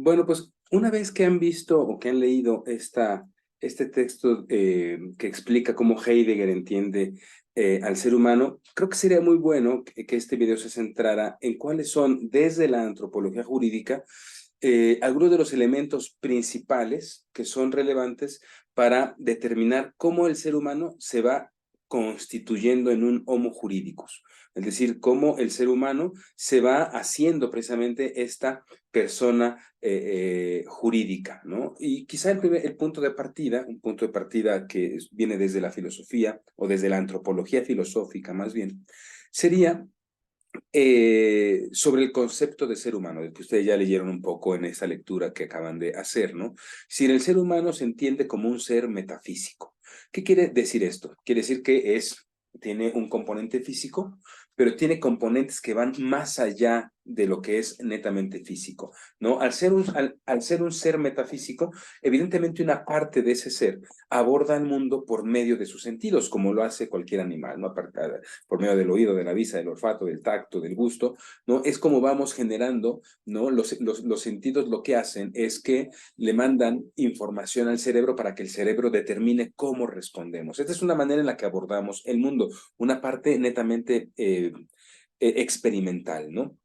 Bueno, pues una vez que han visto o que han leído este texto que explica cómo Heidegger entiende al ser humano, creo que sería muy bueno que este video se centrara en cuáles son, desde la antropología jurídica, algunos de los elementos principales que son relevantes para determinar cómo el ser humano se va constituyendo en un homo juridicus. Es decir, cómo el ser humano se va haciendo precisamente esta persona jurídica, ¿no? Y quizá el punto de partida, un punto de partida que viene desde la filosofía o desde la antropología filosófica más bien, sería sobre el concepto de ser humano, del que ustedes ya leyeron un poco en esa lectura que acaban de hacer, ¿no? Si el ser humano se entiende como un ser metafísico. ¿Qué quiere decir esto? Quiere decir que tiene un componente físico, pero tiene componentes que van más allá de lo que es netamente físico, ¿no? Al ser un ser metafísico, evidentemente una parte de ese ser aborda el mundo por medio de sus sentidos, como lo hace cualquier animal, ¿no? Por medio del oído, de la vista, del olfato, del tacto, del gusto, ¿no? Es como vamos generando, ¿no? Los sentidos lo que hacen es que le mandan información al cerebro para que el cerebro determine cómo respondemos. Esta es una manera en la que abordamos el mundo, una parte netamente experimental, ¿no?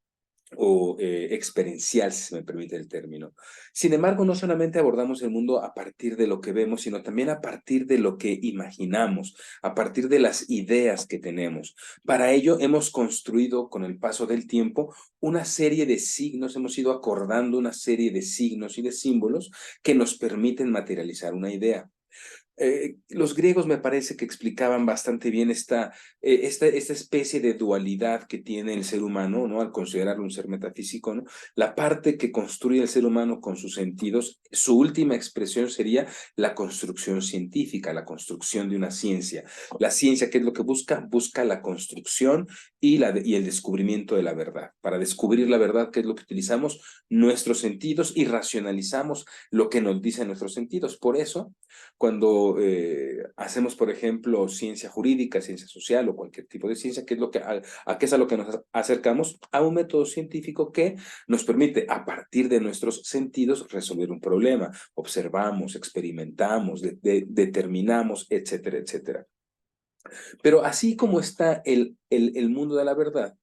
O experiencial, si se me permite el término. Sin embargo, no solamente abordamos el mundo a partir de lo que vemos, sino también a partir de lo que imaginamos, a partir de las ideas que tenemos. Para ello, hemos construido con el paso del tiempo una serie de signos, hemos ido acordando una serie de signos y de símbolos que nos permiten materializar una idea. Los griegos me parece que explicaban bastante bien esta especie de dualidad que tiene el ser humano, ¿no? Al considerarlo un ser metafísico, ¿no? La parte que construye el ser humano con sus sentidos, su última expresión sería la construcción científica, la construcción de una ciencia. La ciencia, ¿qué es lo que busca? Busca la construcción y el descubrimiento de la verdad. Para descubrir la verdad, ¿qué es lo que utilizamos? Nuestros sentidos y racionalizamos lo que nos dicen nuestros sentidos. Por eso, cuando hacemos, por ejemplo, ciencia jurídica, ciencia social o cualquier tipo de ciencia, ¿qué es a qué es a lo que nos acercamos? A un método científico que nos permite, a partir de nuestros sentidos, resolver un problema. Observamos, experimentamos, determinamos, etcétera, etcétera. Pero así como está el mundo de la verdad,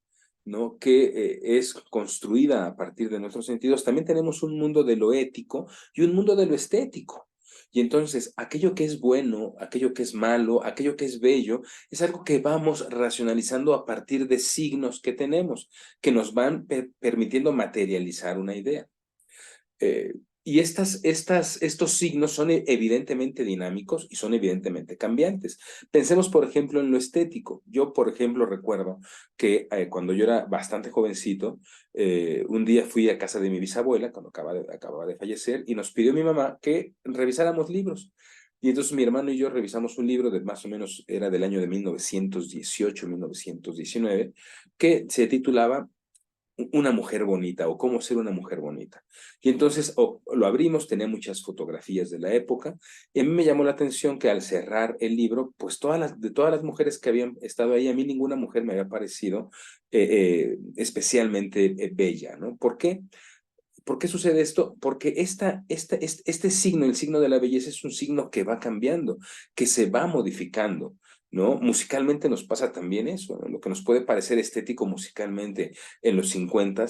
¿no? Que es construida a partir de nuestros sentidos, también tenemos un mundo de lo ético y un mundo de lo estético. Y entonces, aquello que es bueno, aquello que es malo, aquello que es bello, es algo que vamos racionalizando a partir de signos que tenemos, que nos van permitiendo materializar una idea. Y estos signos son evidentemente dinámicos y son evidentemente cambiantes. Pensemos, por ejemplo, en lo estético. Yo, por ejemplo, recuerdo que cuando yo era bastante jovencito, un día fui a casa de mi bisabuela, cuando acababa de fallecer, y nos pidió mi mamá que revisáramos libros. Y entonces mi hermano y yo revisamos un libro de más o menos, era del año de 1918, 1919, que se titulaba Una mujer bonita o cómo ser una mujer bonita. Y entonces lo abrimos, tenía muchas fotografías de la época y a mí me llamó la atención que al cerrar el libro, pues de todas las mujeres que habían estado ahí, a mí ninguna mujer me había parecido especialmente bella, ¿no? ¿Por qué? ¿Por qué sucede esto? Porque este signo, el signo de la belleza, es un signo que va cambiando, que se va modificando, ¿no? Musicalmente nos pasa también eso, ¿no? Lo que nos puede parecer estético musicalmente en los 50,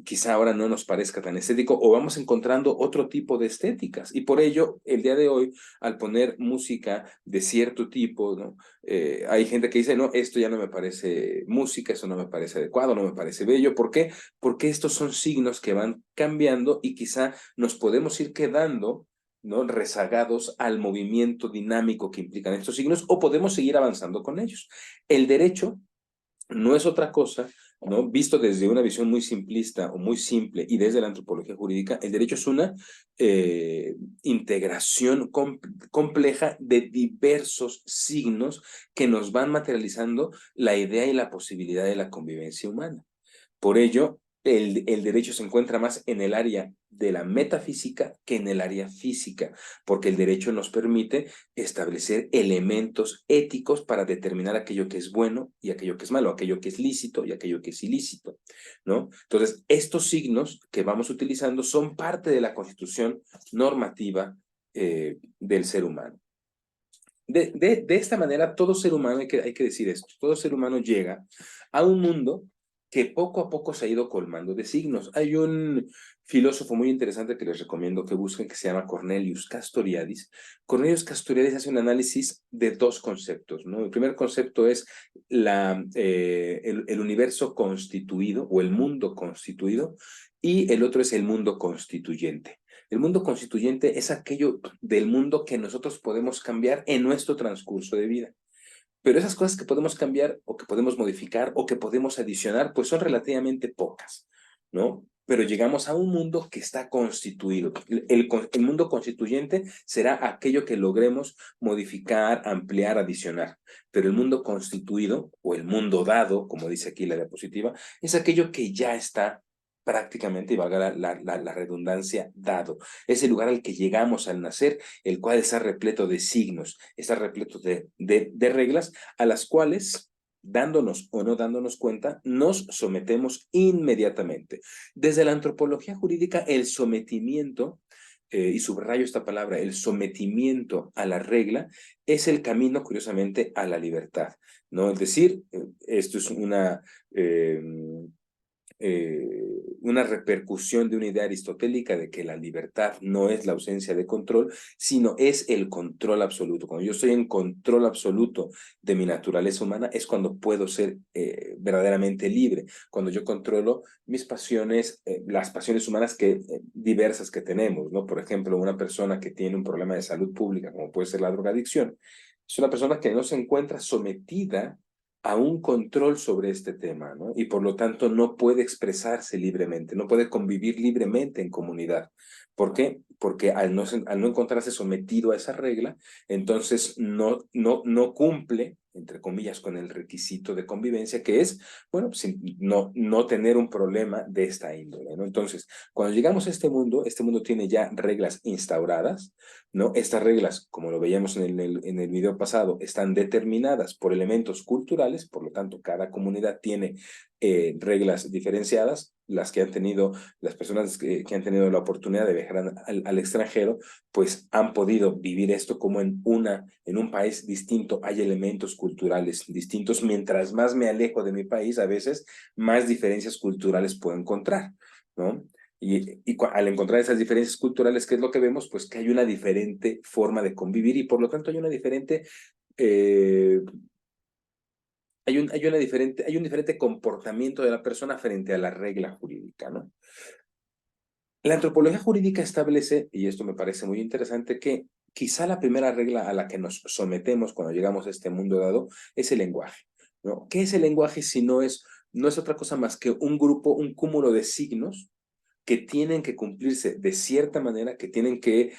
quizá ahora no nos parezca tan estético o vamos encontrando otro tipo de estéticas. Y por ello, el día de hoy, al poner música de cierto tipo, ¿no? Hay gente que dice, no, esto ya no me parece música, eso no me parece adecuado, no me parece bello. ¿Por qué? Porque estos son signos que van cambiando y quizá nos podemos ir quedando, ¿no? Rezagados al movimiento dinámico que implican estos signos o podemos seguir avanzando con ellos. El derecho no es otra cosa, ¿no? Visto desde una visión muy simplista o muy simple y desde la antropología jurídica, el derecho es una integración compleja de diversos signos que nos van materializando la idea y la posibilidad de la convivencia humana. Por ello, el derecho se encuentra más en el área de la metafísica que en el área física, porque el derecho nos permite establecer elementos éticos para determinar aquello que es bueno y aquello que es malo, aquello que es lícito y aquello que es ilícito. ¿no? Entonces, estos signos que vamos utilizando son parte de la constitución normativa del ser humano. De esta manera, todo ser humano, hay que decir esto, todo ser humano llega a un mundo que poco a poco se ha ido colmando de signos. Hay un filósofo muy interesante que les recomiendo que busquen, que se llama Cornelius Castoriadis. Cornelius Castoriadis hace un análisis de dos conceptos, ¿no? El primer concepto es el universo constituido o el mundo constituido, y el otro es el mundo constituyente. El mundo constituyente es aquello del mundo que nosotros podemos cambiar en nuestro transcurso de vida. Pero esas cosas que podemos cambiar o que podemos modificar o que podemos adicionar, pues son relativamente pocas, ¿no? Pero llegamos a un mundo que está constituido. El mundo constituyente será aquello que logremos modificar, ampliar, adicionar. Pero el mundo constituido, o el mundo dado, como dice aquí la diapositiva, es aquello que ya está prácticamente, y valga la redundancia, dado. Es el lugar al que llegamos al nacer, el cual está repleto de signos, está repleto de reglas a las cuales, dándonos o no dándonos cuenta, nos sometemos inmediatamente. Desde la antropología jurídica, el sometimiento, y subrayo esta palabra, el sometimiento a la regla es el camino, curiosamente, a la libertad, ¿no? Es decir, esto es una repercusión de una idea aristotélica de que la libertad no es la ausencia de control, sino es el control absoluto. Cuando yo estoy en control absoluto de mi naturaleza humana, es cuando puedo ser verdaderamente libre. Cuando yo controlo mis pasiones, las pasiones humanas diversas que tenemos, ¿no? Por ejemplo, una persona que tiene un problema de salud pública, como puede ser la drogadicción, es una persona que no se encuentra sometida a un control sobre este tema, ¿no? Y por lo tanto no puede expresarse libremente, no puede convivir libremente en comunidad. ¿Por qué? Porque al no encontrarse sometido a esa regla, entonces no cumple, entre comillas, con el requisito de convivencia, que es, bueno, pues, no tener un problema de esta índole, ¿no? Entonces, cuando llegamos a este mundo tiene ya reglas instauradas, ¿no? Estas reglas, como lo veíamos en el video pasado, están determinadas por elementos culturales, por lo tanto, cada comunidad tiene reglas diferenciadas. Las que han tenido, las personas que han tenido la oportunidad de viajar al extranjero, pues han podido vivir esto como en un país distinto hay elementos culturales distintos. Mientras más me alejo de mi país, a veces más diferencias culturales puedo encontrar, ¿no? Y al encontrar esas diferencias culturales, ¿qué es lo que vemos? Pues que hay una diferente forma de convivir y por lo tanto hay una diferente, hay un diferente comportamiento de la persona frente a la regla jurídica, ¿no? La antropología jurídica establece, y esto me parece muy interesante, que quizá la primera regla a la que nos sometemos cuando llegamos a este mundo dado es el lenguaje, ¿no? ¿Qué es el lenguaje si no es otra cosa más que un grupo, un cúmulo de signos que tienen que cumplirse de cierta manera, que tienen que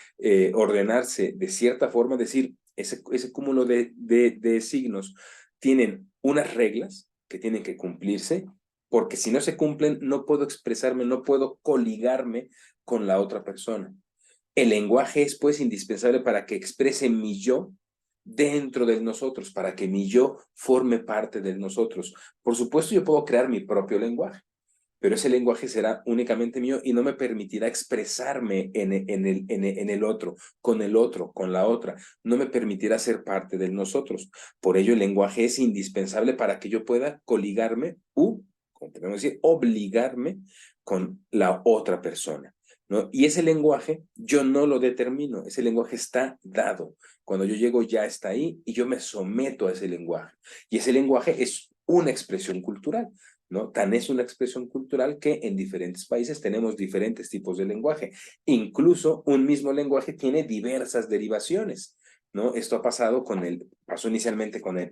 ordenarse de cierta forma? Es decir, ese cúmulo de signos tienen unas reglas que tienen que cumplirse, porque si no se cumplen, no puedo expresarme, no puedo coligarme con la otra persona. El lenguaje es, pues, indispensable para que exprese mi yo dentro de nosotros, para que mi yo forme parte de nosotros. Por supuesto, yo puedo crear mi propio lenguaje, pero ese lenguaje será únicamente mío y no me permitirá expresarme en el otro, con la otra. No me permitirá ser parte de nosotros. Por ello, el lenguaje es indispensable para que yo pueda coligarme como podemos decir, obligarme con la otra persona, ¿no? Y ese lenguaje yo no lo determino, ese lenguaje está dado. Cuando yo llego ya está ahí y yo me someto a ese lenguaje. Y ese lenguaje es una expresión cultural, ¿no? Tan es una expresión cultural que en diferentes países tenemos diferentes tipos de lenguaje. Incluso un mismo lenguaje tiene diversas derivaciones, ¿no? Esto pasó inicialmente con el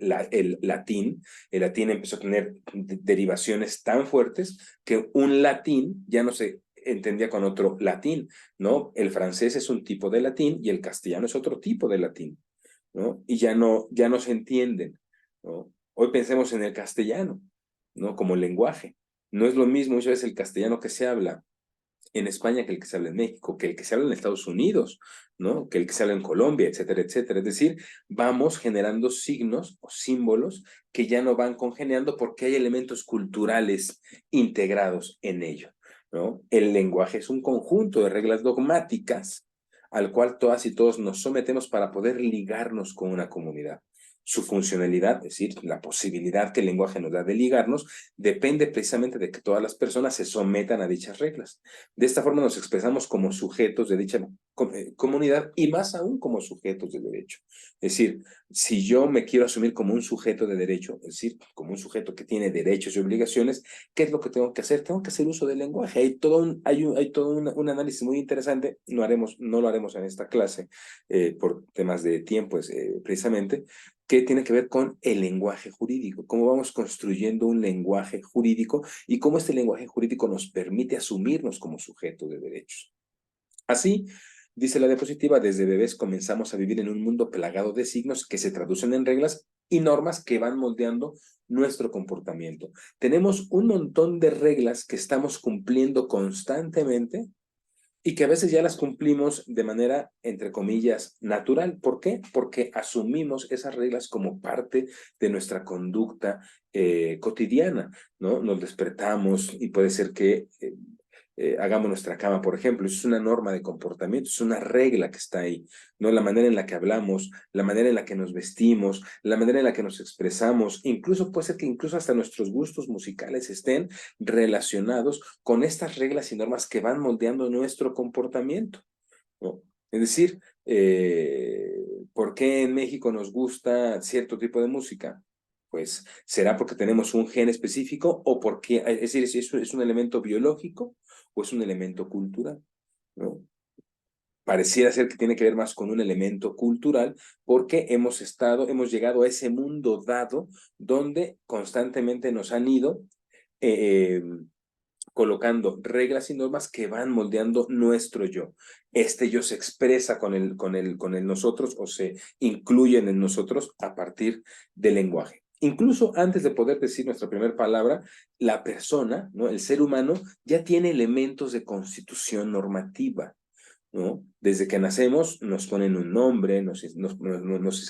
latín. El latín empezó a tener derivaciones tan fuertes que un latín ya no se entendía con otro latín, ¿no? El francés es un tipo de latín y el castellano es otro tipo de latín, ¿no? Y ya no se entienden, ¿no? Hoy pensemos en el castellano, ¿no? Como lenguaje. No es lo mismo muchas veces el castellano que se habla en España que el que se habla en México, que el que se habla en Estados Unidos, ¿no? Que el que se habla en Colombia, etcétera, etcétera. Es decir, vamos generando signos o símbolos que ya no van congeniando porque hay elementos culturales integrados en ello, ¿no? El lenguaje es un conjunto de reglas dogmáticas al cual todas y todos nos sometemos para poder ligarnos con una comunidad. Su funcionalidad, es decir, la posibilidad que el lenguaje nos da de ligarnos, depende precisamente de que todas las personas se sometan a dichas reglas. De esta forma nos expresamos como sujetos de dicha comunidad y más aún como sujetos de derecho. Es decir, si yo me quiero asumir como un sujeto de derecho, es decir, como un sujeto que tiene derechos y obligaciones, ¿qué es lo que tengo que hacer? Tengo que hacer uso del lenguaje. Hay todo un análisis muy interesante, no lo haremos en esta clase por temas de tiempo precisamente, que tiene que ver con el lenguaje jurídico, cómo vamos construyendo un lenguaje jurídico y cómo este lenguaje jurídico nos permite asumirnos como sujetos de derechos. Así, dice la diapositiva, desde bebés comenzamos a vivir en un mundo plagado de signos que se traducen en reglas y normas que van moldeando nuestro comportamiento. Tenemos un montón de reglas que estamos cumpliendo constantemente y que a veces ya las cumplimos de manera, entre comillas, natural. ¿Por qué? Porque asumimos esas reglas como parte de nuestra conducta cotidiana, ¿no? Nos despertamos y puede ser que hagamos nuestra cama, por ejemplo. Eso es una norma de comportamiento, es una regla que está ahí, ¿no? La manera en la que hablamos, la manera en la que nos vestimos, la manera en la que nos expresamos, incluso puede ser que incluso hasta nuestros gustos musicales estén relacionados con estas reglas y normas que van moldeando nuestro comportamiento, ¿no? Es decir, ¿por qué en México nos gusta cierto tipo de música? Pues, ¿será porque tenemos un gen específico o porque, es decir, es un elemento biológico o es un elemento cultural, ¿no? Pareciera ser que tiene que ver más con un elemento cultural porque hemos llegado a ese mundo dado donde constantemente nos han ido eh, colocando reglas y normas que van moldeando nuestro yo. Este yo se expresa con el nosotros o se incluyen en nosotros a partir del lenguaje. Incluso antes de poder decir nuestra primera palabra, la persona, ¿no? El ser humano, ya tiene elementos de constitución normativa, ¿no? Desde que nacemos nos ponen un nombre,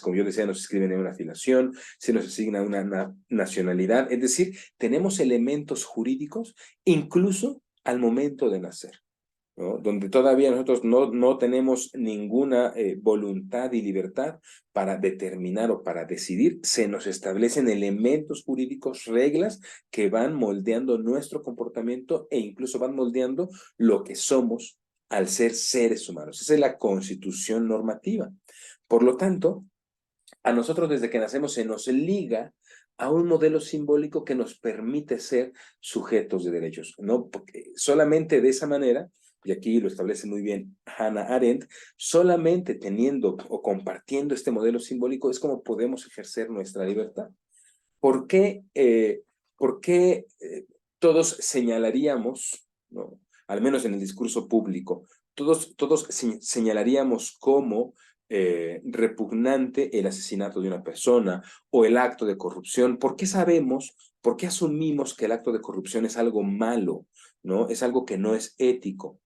como yo decía, nos escriben en una afiliación, se nos asigna una nacionalidad, es decir, tenemos elementos jurídicos incluso al momento de nacer, ¿no? Donde todavía nosotros no tenemos ninguna voluntad y libertad para determinar o para decidir, se nos establecen elementos jurídicos, reglas que van moldeando nuestro comportamiento e incluso van moldeando lo que somos al ser seres humanos. Esa es la constitución normativa. Por lo tanto, a nosotros desde que nacemos se nos liga a un modelo simbólico que nos permite ser sujetos de derechos, ¿no? Porque solamente de esa manera, y aquí lo establece muy bien Hannah Arendt, solamente teniendo o compartiendo este modelo simbólico es como podemos ejercer nuestra libertad. ¿Por qué, todos señalaríamos, ¿no? Al menos en el discurso público, todos señalaríamos como repugnante el asesinato de una persona o el acto de corrupción? ¿Por qué sabemos, por qué asumimos que el acto de corrupción es algo malo, ¿no? Es algo que no es ético?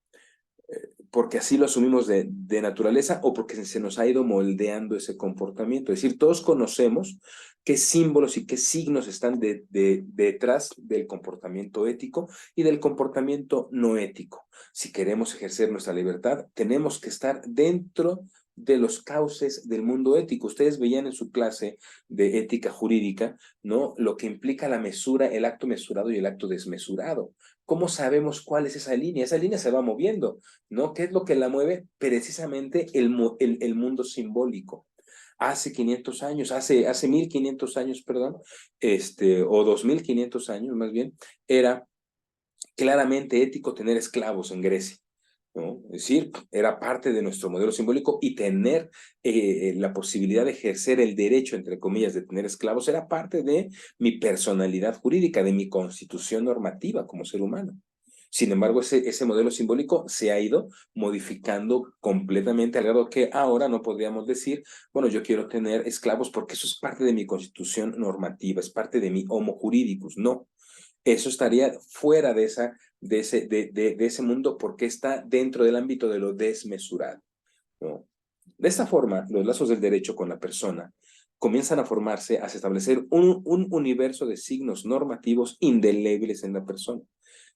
Porque así lo asumimos de naturaleza o porque se nos ha ido moldeando ese comportamiento. Es decir, todos conocemos qué símbolos y qué signos están detrás del comportamiento ético y del comportamiento no ético. Si queremos ejercer nuestra libertad, tenemos que estar dentro de los cauces del mundo ético. Ustedes veían en su clase de ética jurídica, ¿no? Lo que implica la mesura, el acto mesurado y el acto desmesurado. ¿Cómo sabemos cuál es esa línea? Esa línea se va moviendo, ¿no? ¿Qué es lo que la mueve? Precisamente el mundo simbólico. Hace 500 años, hace 1500 años, perdón, o 2500 años más bien, era claramente ético tener esclavos en Grecia, ¿no? Es decir, era parte de nuestro modelo simbólico y tener la posibilidad de ejercer el derecho, entre comillas, de tener esclavos era parte de mi personalidad jurídica, de mi constitución normativa como ser humano. Sin embargo, ese modelo simbólico se ha ido modificando completamente al grado que ahora no podríamos decir, bueno, yo quiero tener esclavos porque eso es parte de mi constitución normativa, es parte de mi homo juridicus. No, Eso estaría fuera de ese mundo porque está dentro del ámbito de lo desmesurado, ¿no? De esta forma, los lazos del derecho con la persona comienzan a formarse, a establecer un universo de signos normativos indelebles en la persona,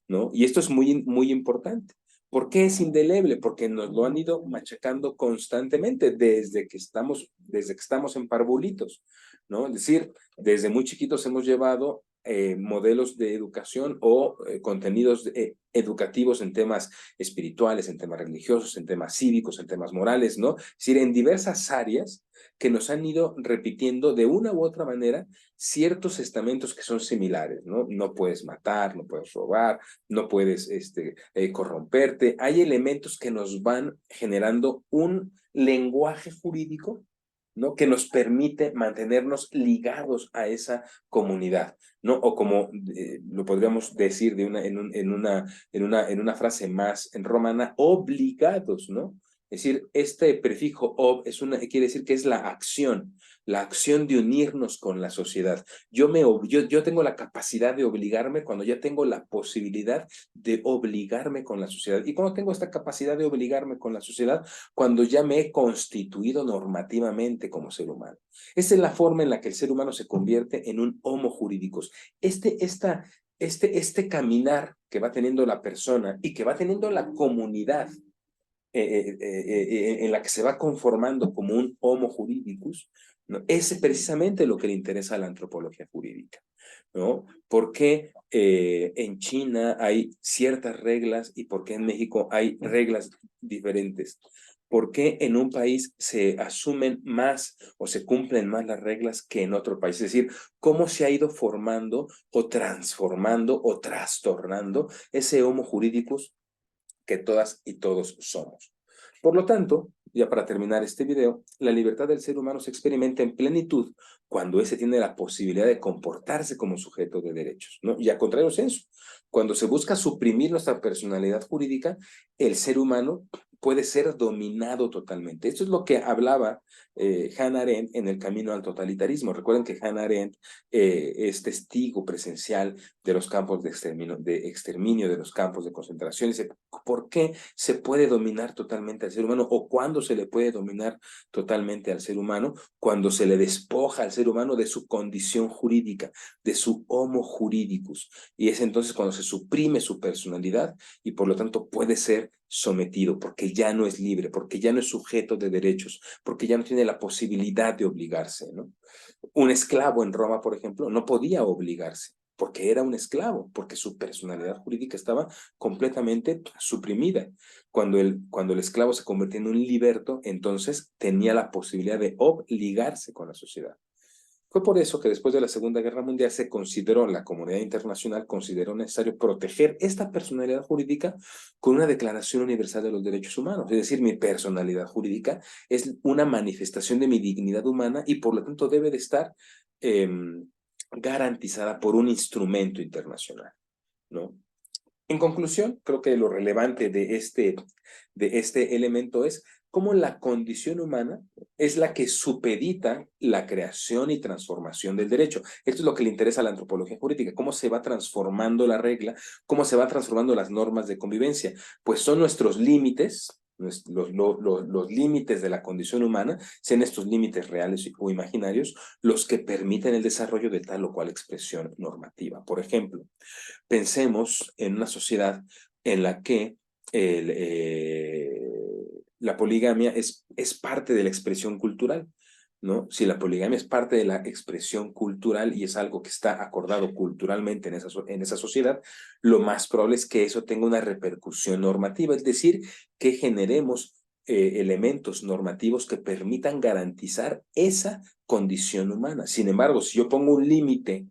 ¿no? Y esto es muy importante. ¿Por qué es indeleble? Porque nos lo han ido machacando constantemente desde que estamos en parvulitos, ¿no? Es decir, desde muy chiquitos hemos llevado modelos de educación o contenidos educativos en temas espirituales, en temas religiosos, en temas cívicos, en temas morales, ¿no? Es decir, en diversas áreas que nos han ido repitiendo de una u otra manera ciertos estamentos que son similares, ¿no? No puedes matar, no puedes robar, no puedes corromperte. Hay elementos que nos van generando un lenguaje jurídico, ¿no? Que nos permite mantenernos ligados a esa comunidad, ¿no? O como lo podríamos decir en una frase más en romana, obligados, ¿no? Es decir, este prefijo ob quiere decir que es la acción de unirnos con la sociedad. Yo tengo la capacidad de obligarme cuando ya tengo la posibilidad de obligarme con la sociedad. Y cuando tengo esta capacidad de obligarme con la sociedad, cuando ya me he constituido normativamente como ser humano. Esta es la forma en la que el ser humano se convierte en un homo jurídicos. Este caminar que va teniendo la persona y que va teniendo la comunidad en la que se va conformando como un homo juridicus, ¿no? Es precisamente lo que le interesa a la antropología jurídica, ¿no? ¿Por qué en China hay ciertas reglas y por qué en México hay reglas diferentes? ¿Por qué en un país se asumen más o se cumplen más las reglas que en otro país? Es decir, cómo se ha ido formando o transformando o trastornando ese homo juridicus que todas y todos somos. Por lo tanto, ya para terminar este video, la libertad del ser humano se experimenta en plenitud cuando éste tiene la posibilidad de comportarse como sujeto de derechos, ¿no? Y a contrario sensu, cuando se busca suprimir nuestra personalidad jurídica, el ser humano puede ser dominado totalmente. Esto es lo que hablaba Hannah Arendt en El camino al totalitarismo. Recuerden que Hannah Arendt es testigo presencial de los campos de exterminio, de los campos de concentración. Dice, ¿por qué se puede dominar totalmente al ser humano o cuándo se le puede dominar totalmente al ser humano? Cuando se le despoja al ser humano de su condición jurídica, de su homo juridicus. Y es entonces cuando se suprime su personalidad y por lo tanto puede ser sometido porque ya no es libre, porque ya no es sujeto de derechos, porque ya no tiene la posibilidad de obligarse, ¿no? Un esclavo en Roma, por ejemplo, no podía obligarse porque era un esclavo, porque su personalidad jurídica estaba completamente suprimida. Cuando el esclavo se convertía en un liberto, entonces tenía la posibilidad de obligarse con la sociedad. Fue por eso que después de la Segunda Guerra Mundial la comunidad internacional consideró necesario proteger esta personalidad jurídica con una Declaración Universal de los Derechos Humanos. Es decir, mi personalidad jurídica es una manifestación de mi dignidad humana y por lo tanto debe de estar eh, garantizada por un instrumento internacional, ¿no? En conclusión, creo que lo relevante de este elemento es cómo la condición humana es la que supedita la creación y transformación del derecho. Esto es lo que le interesa a la antropología jurídica, cómo se va transformando la regla, cómo se van transformando las normas de convivencia. Pues son nuestros límites, los límites de la condición humana, sean estos límites reales o imaginarios, los que permiten el desarrollo de tal o cual expresión normativa. Por ejemplo, pensemos en una sociedad en la que el, la poligamia es parte de la expresión cultural, ¿no? Si la poligamia es parte de la expresión cultural y es algo que está acordado culturalmente en esa sociedad, lo más probable es que eso tenga una repercusión normativa, es decir, que generemos elementos normativos que permitan garantizar esa condición humana. Sin embargo, si yo pongo un límite,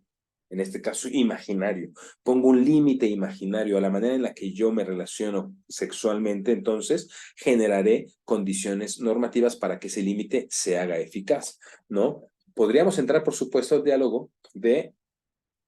en este caso imaginario, pongo un límite imaginario a la manera en la que yo me relaciono sexualmente, entonces generaré condiciones normativas para que ese límite se haga eficaz, ¿no? Podríamos entrar, por supuesto, al diálogo de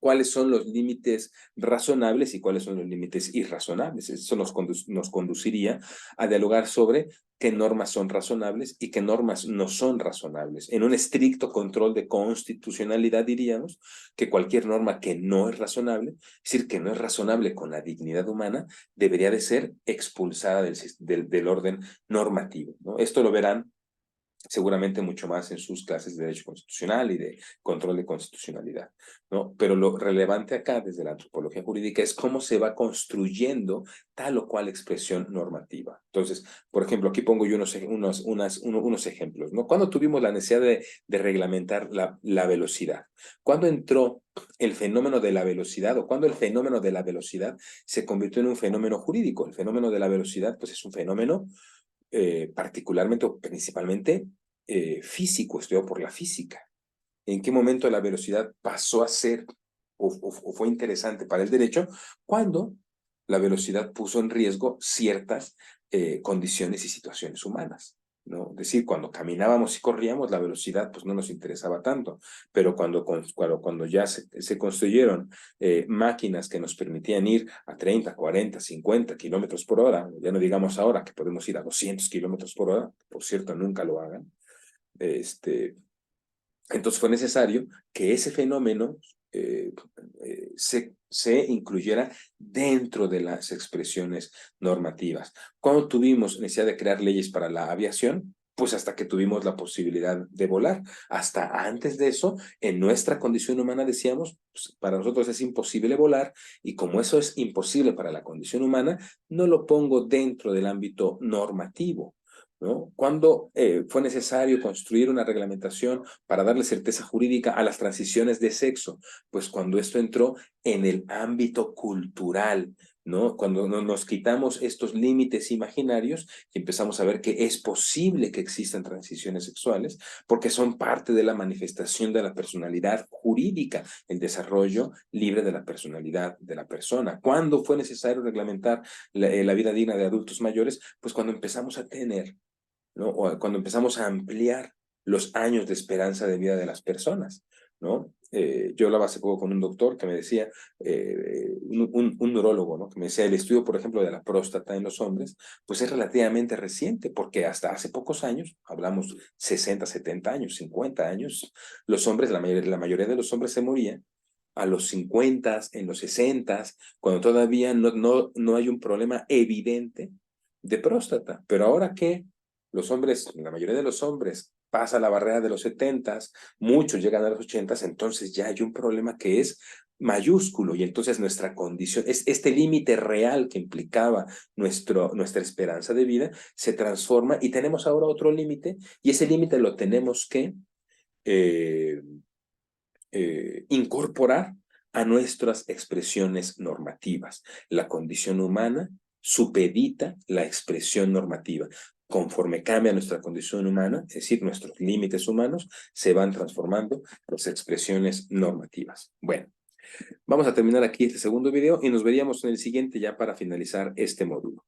cuáles son los límites razonables y cuáles son los límites irrazonables. Eso nos conduciría a dialogar sobre qué normas son razonables y qué normas no son razonables. En un estricto control de constitucionalidad diríamos que cualquier norma que no es razonable, es decir, que no es razonable con la dignidad humana, debería de ser expulsada del orden normativo, ¿no? Esto lo verán seguramente mucho más en sus clases de Derecho Constitucional y de Control de Constitucionalidad, ¿no? Pero lo relevante acá, desde la antropología jurídica, es cómo se va construyendo tal o cual expresión normativa. Entonces, por ejemplo, aquí pongo yo unos ejemplos, ¿no? ¿Cuándo tuvimos la necesidad de reglamentar la velocidad? ¿Cuándo entró el fenómeno de la velocidad o cuándo el fenómeno de la velocidad se convirtió en un fenómeno jurídico? El fenómeno de la velocidad, pues es un fenómeno particularmente o principalmente físico, estudiado por la física. ¿En qué momento la velocidad pasó a ser o fue interesante para el derecho? Cuando la velocidad puso en riesgo ciertas condiciones y situaciones humanas, ¿no? Es decir, cuando caminábamos y corríamos, la velocidad pues no nos interesaba tanto, pero cuando ya se construyeron máquinas que nos permitían ir a 30, 40, 50 kilómetros por hora, ya no digamos ahora que podemos ir a 200 kilómetros por hora, por cierto, nunca lo hagan, entonces fue necesario que ese fenómeno se incluyera dentro de las expresiones normativas. ¿Cuándo tuvimos necesidad de crear leyes para la aviación? Pues hasta que tuvimos la posibilidad de volar. Hasta antes de eso, en nuestra condición humana decíamos, pues, para nosotros es imposible volar y como eso es imposible para la condición humana, no lo pongo dentro del ámbito normativo, ¿no? ¿Cuándo fue necesario construir una reglamentación para darle certeza jurídica a las transiciones de sexo? Pues cuando esto entró en el ámbito cultural, ¿no? Cuando nos quitamos estos límites imaginarios y empezamos a ver que es posible que existan transiciones sexuales porque son parte de la manifestación de la personalidad jurídica, el desarrollo libre de la personalidad de la persona. ¿Cuándo fue necesario reglamentar la vida digna de adultos mayores? Pues cuando empezamos a tener, ¿no? O cuando empezamos a ampliar los años de esperanza de vida de las personas, ¿no? Yo hablaba hace poco con un doctor que me decía, un neurólogo, ¿no? Que me decía, el estudio, por ejemplo, de la próstata en los hombres, pues es relativamente reciente, porque hasta hace pocos años, hablamos 60, 70 años, 50 años, los hombres, la mayoría de los hombres se morían a los 50, en los 60, cuando todavía no hay un problema evidente de próstata. Pero ahora que los hombres, la mayoría de los hombres, pasa la barrera de los 70, muchos llegan a los 80, entonces ya hay un problema que es mayúsculo y entonces nuestra condición, es este límite real que implicaba nuestra esperanza de vida, se transforma y tenemos ahora otro límite y ese límite lo tenemos que eh, incorporar a nuestras expresiones normativas. La condición humana supedita la expresión normativa. Conforme cambia nuestra condición humana, es decir, nuestros límites humanos, se van transformando las expresiones normativas. Bueno, vamos a terminar aquí este segundo video y nos veríamos en el siguiente ya para finalizar este módulo.